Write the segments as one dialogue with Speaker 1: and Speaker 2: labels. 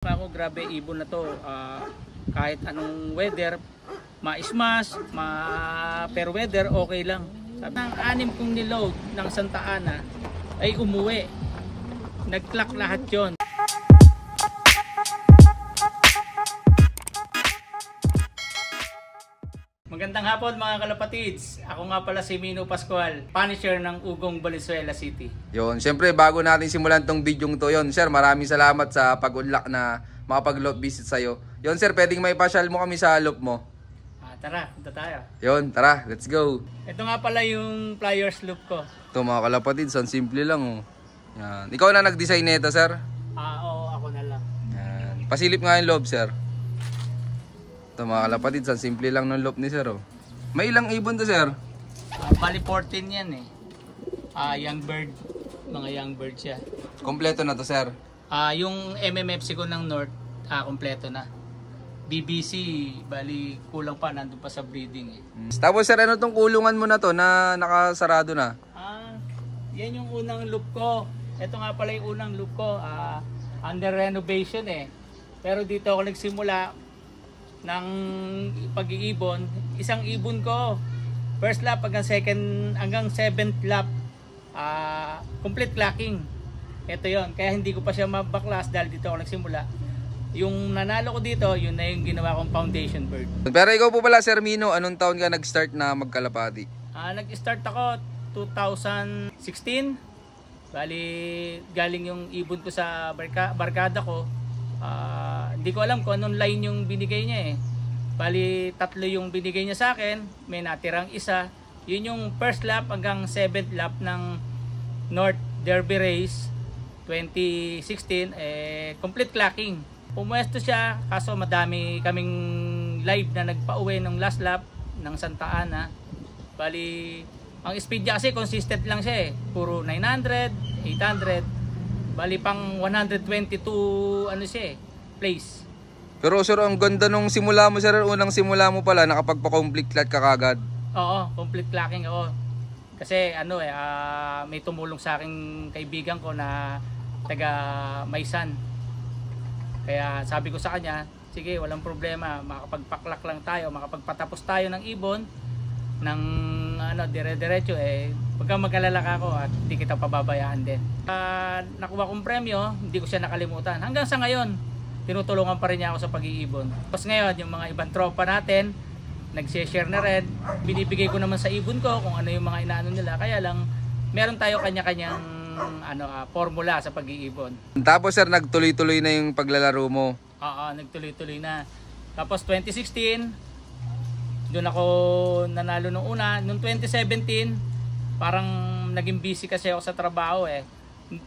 Speaker 1: Ako grabe ibon na to, kahit anong weather, ma-smash, per weather okay lang. Sabi ng 6 kong niload ng Santa Ana ay umuwi, nag-clock lahat yon. Magandang hapon mga kalapatids, ako nga pala si Mino Pascual, Punisher ng Ugong, Valenzuela City.
Speaker 2: Yun, syempre bago natin simulan tong video to yon, sir, maraming salamat sa pag-unlock na makapag-loop visit sa'yo. Yun sir, pwedeng may pasyal mo kami sa loop mo.
Speaker 1: Tara, punta tayo.
Speaker 2: Yun, tara, let's go.
Speaker 1: Ito nga pala yung pliers loop ko.
Speaker 2: Ito mga kalapatids, ang simple lang oh. Yan. Ikaw na nag-design nito sir?
Speaker 1: Oo, ako na lang.
Speaker 2: Yan. Pasilip nga yung loop sir. Ito mga kalapatids, ang simple lang ng loop ni sir oh. May ilang ibon to sir?
Speaker 1: Bali 14 yan eh. Young bird, mga young bird siya.
Speaker 2: Kompleto na to sir?
Speaker 1: Yung MMFC ko ng North, kompleto na. BBC, bali kulang pa, nandun pa sa breeding eh.
Speaker 2: Tapos sir, ano tong kulungan mo na to na nakasarado na?
Speaker 1: Yan yung unang loop ko. Ito nga pala yung unang loop ko. Under renovation eh. Pero dito ako nagsimula ng pag-iibon. Isang ibon ko, first lap hanggang 7th lap, complete clacking. Ito yon, kaya hindi ko pa siya mabaklas dahil dito ako nagsimula. Yung nanalo ko dito, yun na yung ginawa kong foundation bird.
Speaker 2: Pero ikaw po pala Sir Mino, anong taon ka nag-start na magkalapati?
Speaker 1: Nag-start ako 2016. Bali, galing yung ibon ko sa barkada ko. Hindi ko alam kung anong line yung binigay niya eh. Bali, 3 yung binigay niya sa akin. May natirang isa. Yun yung first lap hanggang 7th lap ng North Derby Race 2016. Complete clacking. Pumuesto siya, kaso madami kaming live na nagpa-uwi ng last lap ng Santa Ana. Bali, ang speed niya kasi consistent lang siya eh. Puro 900, 800. Bali pang 122 ano siya eh, place.
Speaker 2: Pero sir, ang ganda nung simula mo sir, unang simula mo pala, nakapagpa-complete clat ka kagad.
Speaker 1: Oo, complete clacking ako. Kasi may tumulong sa aking kaibigan ko na taga Maysan. Kaya sabi ko sa kanya, sige, walang problema, makapagpaklak lang tayo, makapagpatapos tayo ng ibon ng dire-diretso wag kang mag-alala ka ako at hindi kita pababayaan din. Nakuha kong premyo, hindi ko siya nakalimutan. Hanggang sa ngayon, tinutulungan pa rin niya ako sa pag-iibon. Tapos ngayon, yung mga ibang tropa natin, nag-share na rin. Binibigay ko naman sa ibon ko kung ano yung mga inaano nila. Kaya lang, meron tayo kanya-kanyang formula sa pag-iibon.
Speaker 2: Tapos sir, nagtuloy-tuloy na yung paglalaro mo.
Speaker 1: Oo, nagtuloy-tuloy na. Tapos 2016, doon ako nanalo nung una. Noong 2017, parang naging busy kasi ako sa trabaho eh.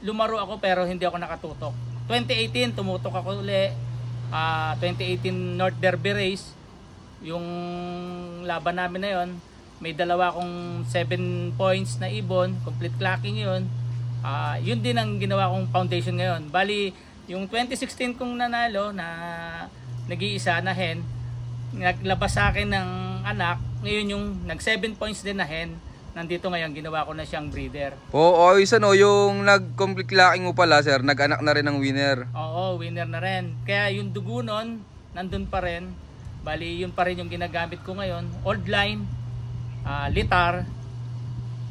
Speaker 1: Lumaro ako pero hindi ako nakatutok. 2018, tumutok ako uli. 2018 North Derby Race. Yung laban namin na yon, may dalawa akong 7 points na ibon. Complete clacking yun. Yun din ang ginawa kong foundation ngayon. Bali, yung 2016 kong nanalo na nag-iisa na hen, naglabas sa akin ng anak. Ngayon yung nag 7 points din na hen, nandito ngayon, ginawa ko na siyang breeder.
Speaker 2: Oo, isa no, yung nag-complete lacking mo pala sir, nag-anak na rin ng winner.
Speaker 1: Oo, winner na rin. Kaya yung dugo nun, nandun pa rin. Bali, yun pa rin yung ginagamit ko ngayon. Old line, litar.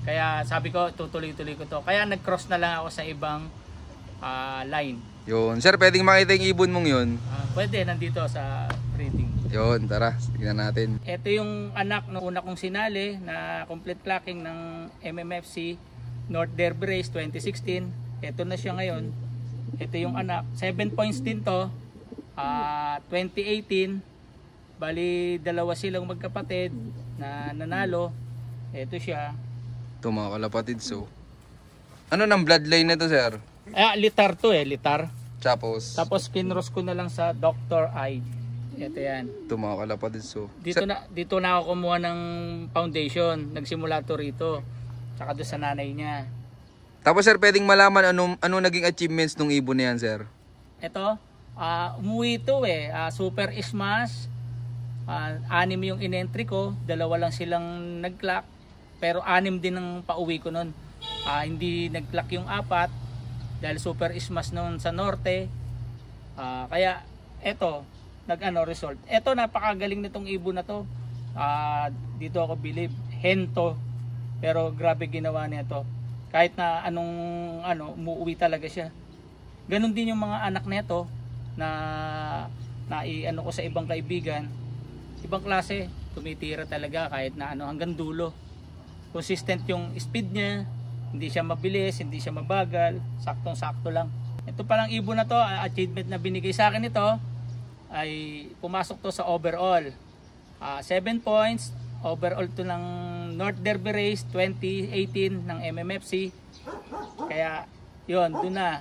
Speaker 1: Kaya sabi ko, tutuloy-tuloy ko to. Kaya nag-cross na lang ako sa ibang line.
Speaker 2: Yun, sir, pwedeng makita yung ibon mong yun?
Speaker 1: Pwede, nandito sa breeding.
Speaker 2: Yun, tara, tignan natin.
Speaker 1: Ito yung anak ng una kong sinali na complete clacking ng MMFC North Derby Race 2016. Ito na siya ngayon. Ito yung anak. 7 points din to. 2018. Bali, dalawa silang magkapatid na nanalo. Ito siya.
Speaker 2: Ito mga kalapatid, so. Ano ng bloodline na to sir?
Speaker 1: Litar to litar.
Speaker 2: Tapos
Speaker 1: kinross ko na lang sa Dr. I. Ito yan.
Speaker 2: Ito mga kalapatid, so.
Speaker 1: Dito na ako kumuha ng foundation. Nagsimula to rito. Tsaka doon sa nanay niya.
Speaker 2: Tapos sir, pwedeng malaman ano naging achievements nung ibon na yan sir?
Speaker 1: Ito, umuwi to super smash. 6 yung in-entry ko. 2 lang silang nag-clock. Pero 6 din ang pauwi ko nun. Hindi nag-clock yung 4 dahil super smash noon sa norte. Kaya eto, result. Eto, napakagaling nitong ibon na to. Dito ako believe, hen to. Pero grabe ginawa niya to. Kahit na umuwi talaga siya. Ganon din yung mga anak nito na ko sa ibang kaibigan. Ibang klase, tumitira talaga kahit na hanggang dulo. Consistent yung speed niya, hindi siya mabilis, hindi siya mabagal, saktong-sakto lang. Ito palang ibon na to, achievement na binigay sa akin ito, ay pumasok to sa overall. 7 points, overall to ng North Derby Race 2018 ng MMFC. Kaya yun, doon na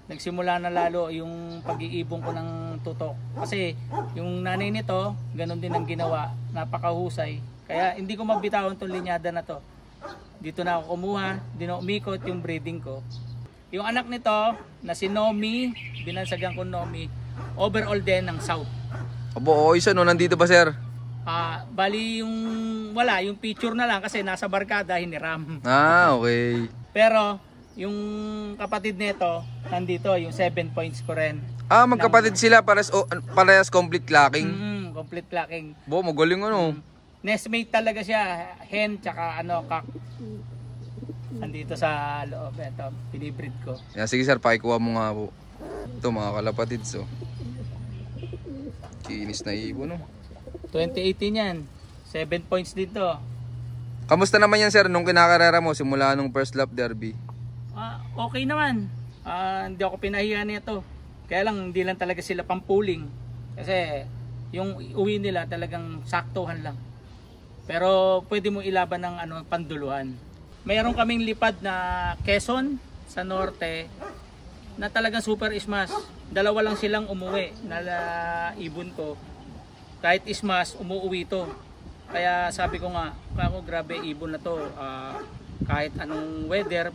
Speaker 1: nagsimula na lalo yung pag-iibon ko ng tutok. Kasi yung nanay nito, ganun din ang ginawa, napakahusay. Kaya hindi ko mabitawan itong linyada na to. Dito na ako kumuha, di na umikot yung breeding ko. Yung anak nito, na si Nomi, binansagan ko Nomi, overall din ng South.
Speaker 2: Abo, isa no, nandito ba sir?
Speaker 1: Bali yung yung picture na lang kasi nasa barkada, hiniram.
Speaker 2: Okay.
Speaker 1: Pero yung kapatid nito, nandito, yung 7 points ko rin.
Speaker 2: Magkapatid sila, parehas complete clacking.
Speaker 1: Complete clacking.
Speaker 2: Bo, magaling
Speaker 1: Nestmate talaga siya, hen tsaka kak. Nandito sa loob, ito, pinibreed ko.
Speaker 2: Yan, sige sir, pakikuha mo nga po. Ito mga kalapatids, kinis na ibon
Speaker 1: 2018 yan, 7 points dito.
Speaker 2: Kamusta naman yan sir, nung kinakarera mo, simula nung first lap derby?
Speaker 1: Okay naman. Hindi ako pinahiya nito. Kaya lang, hindi lang talaga sila pampuling. Kasi yung uwi nila talagang saktuhan lang. Pero pwede mo ilaban ng panduluhan. Mayroon kaming lipad na Quezon sa norte na talagang super ismas. Dalawa lang silang umuwi na ibon ko. Kahit ismas, umuwi to. Kaya sabi ko nga, grabe ibon na to. Kahit anong weather,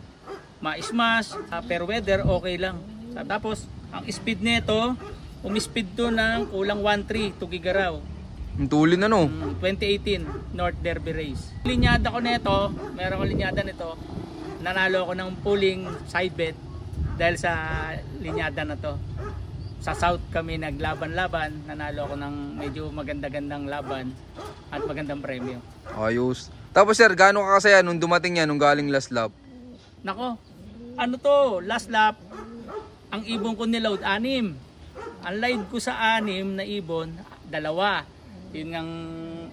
Speaker 1: ma-ismas, per weather, okay lang. Tapos, ang speed nito, umispeed to ng kulang 1.3 to Gigaraw.
Speaker 2: Ang tulin
Speaker 1: 2018 North Derby Race. Linyada ko nito, meron ko linyada nito. Nanalo ako ng pulling side bet dahil sa linyada na to. Sa South kami naglaban-laban, nanalo ako ng medyo maganda-gandang laban at magandang premyo.
Speaker 2: Ayos. Tapos sir, gaano ka kasaya nung dumating yan, nung galing last lap?
Speaker 1: Nako, last lap, ang ibon ko niload 6. Ang live ko sa 6 na ibon, 2. Yun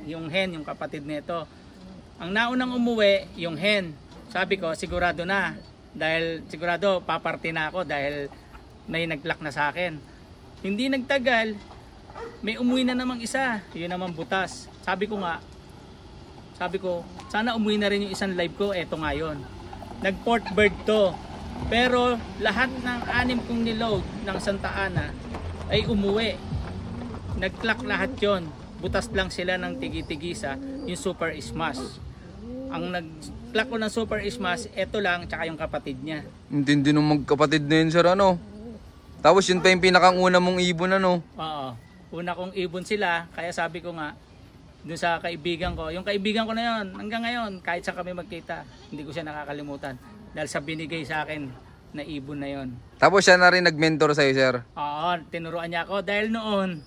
Speaker 1: yung hen, yung kapatid nito. Ang naunang umuwi, yung hen. Sabi ko, sigurado na. Dahil sigurado, paparte na ako dahil may nag-lock na sa akin. Hindi nagtagal, may umuwi na namang isa. Yun naman butas. Sabi ko, sana umuwi na rin yung isang live ko. Eto nga yun. Nag-port bird to. Pero lahat ng 6 kong niload ng Santa Ana ay umuwi. Nag-clock lahat yon. Butas lang sila ng tigi-tigisa, yung super smash. Ang nag-clock ko ng super smash, eto lang, tsaka yung kapatid niya.
Speaker 2: Hindi nung magkapatid na yun sir, Tapos yun pa yung pinakang una mong ibon,
Speaker 1: Oo. Una kong ibon sila, kaya sabi ko nga, dun sa kaibigan ko, yung kaibigan ko na yun, hanggang ngayon, kahit sa kami magkita, hindi ko siya nakakalimutan. Dahil sa binigay sa akin na ibon na yun.
Speaker 2: Tapos siya na rin nag-mentor sa'yo, sir?
Speaker 1: Oo, tinuruan niya ako. Dahil noon,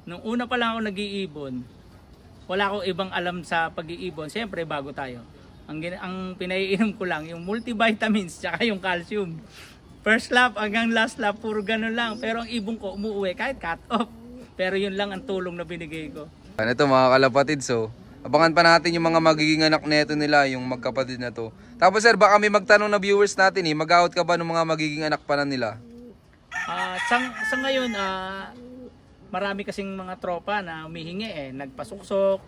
Speaker 1: nung una pa lang ako nag-iibon, wala akong ibang alam sa pag-iibon. Siyempre, bago tayo. Ang pinaiinom ko lang, yung multivitamins, tsaka yung calcium. First lap hanggang last lap, puro ganun lang. Pero ang ibon ko, umuwi kahit cut off. Pero yun lang ang tulong na binigay ko.
Speaker 2: Ano to mga kalapatid, abangan pa natin yung mga magiging anak neto nila, yung magkapatid na to. Tapos sir, baka may magtanong na viewers natin mag-out ka ba ng mga magiging anak pa na nila?
Speaker 1: Sa ngayon, marami kasing mga tropa na humihingi nagpasuksok,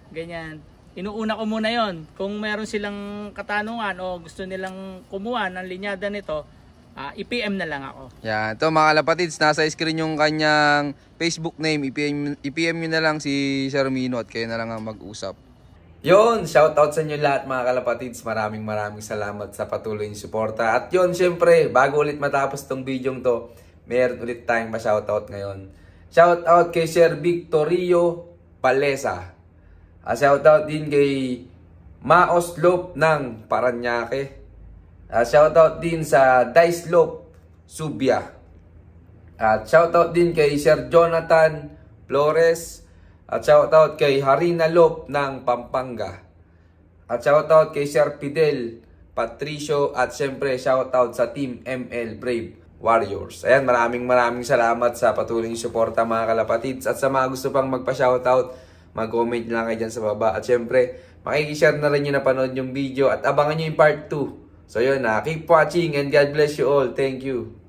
Speaker 1: ganyan. Inuuna ko muna yon. Kung meron silang katanungan o gusto nilang kumuha ng linyada nito, i-PM na lang ako.
Speaker 2: Yan, ito mga kalapatids, nasa screen yung kanyang Facebook name. I-PM nyo na lang si Sir Mino at kayo na lang ang mag-usap. Yon, shoutout sa inyo lahat mga kalapatids. Maraming salamat sa patuloy yung suporta. At yon, syempre, bago ulit matapos tong video to, meron ulit tayong ma-shoutout ngayon. Shoutout kay Sir Victorio Palesa. Shoutout din kay Maoslop ng Paranaque. Shoutout din sa Daislop Subia. At shoutout din kay Sir Jonathan Flores. At shoutout kay Harina Lop ng Pampanga. At shoutout kay Sir Fidel Patricio. At syempre shoutout sa Team ML Brave Warriors. Ayan, maraming salamat sa patuloy yung suporta mga kalapatids. At sa mga gusto pang magpa-shoutout, mag-comment lang kayo dyan sa baba. At syempre, makikishare na rin yung napanood yung video. At abangan nyo yung part 2. So yun, keep watching and God bless you all. Thank you.